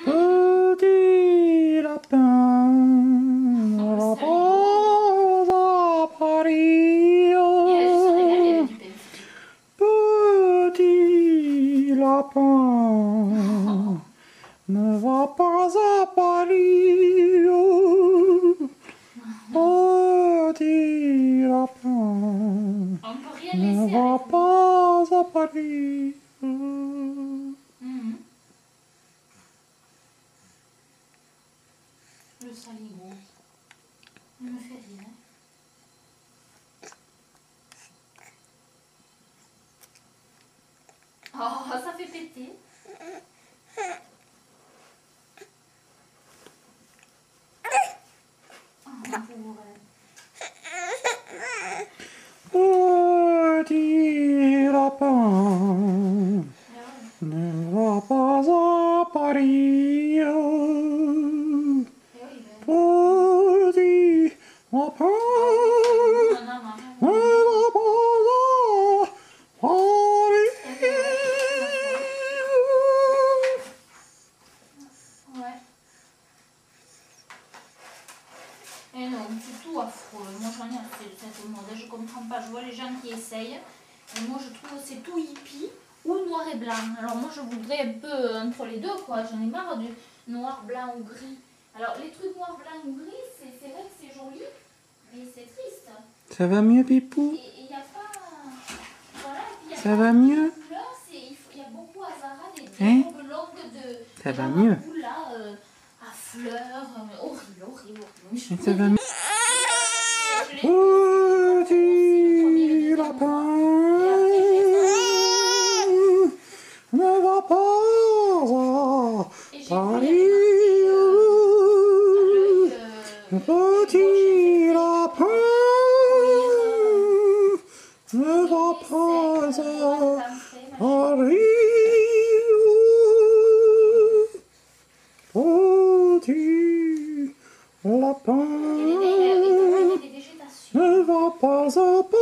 Petit lapin ne va pas à Paris. Petit lapin ne va pas à Paris. Petit lapin ne va pas à Paris. Le saligo, il me fait rire. Oh, ça fait péter. Oh, Petit lapin ne va pas à Paris. Petit lapin ne va pas à Paris. Ouais. Et non, c'est tout affreux. Moi j'en ai assez de cette mode. Je comprends pas. Je vois les gens qui essayent. Et moi je trouve que c'est tout hippie ou noir et blanc. Alors moi je voudrais un peu entre les deux quoi. J'en ai marre du noir, blanc ou gris. Alors les trucs noir, blanc ou gris, c'est vrai que c'est joli, mais c'est triste. Ça va mieux, Pipou? Et il n'y a pas... Voilà, et puis, y a Ça pas va de mieux? couleurs, il y a beaucoup à Zara des Hein? robes longues de... Ça va mieux? Là, à fleurs, horrible, horrible, horrible. Ça va mieux? Petit lapin ne va pas à Paris. Petit lapin ne va pas à Paris. Petit lapin ne va pas à Paris.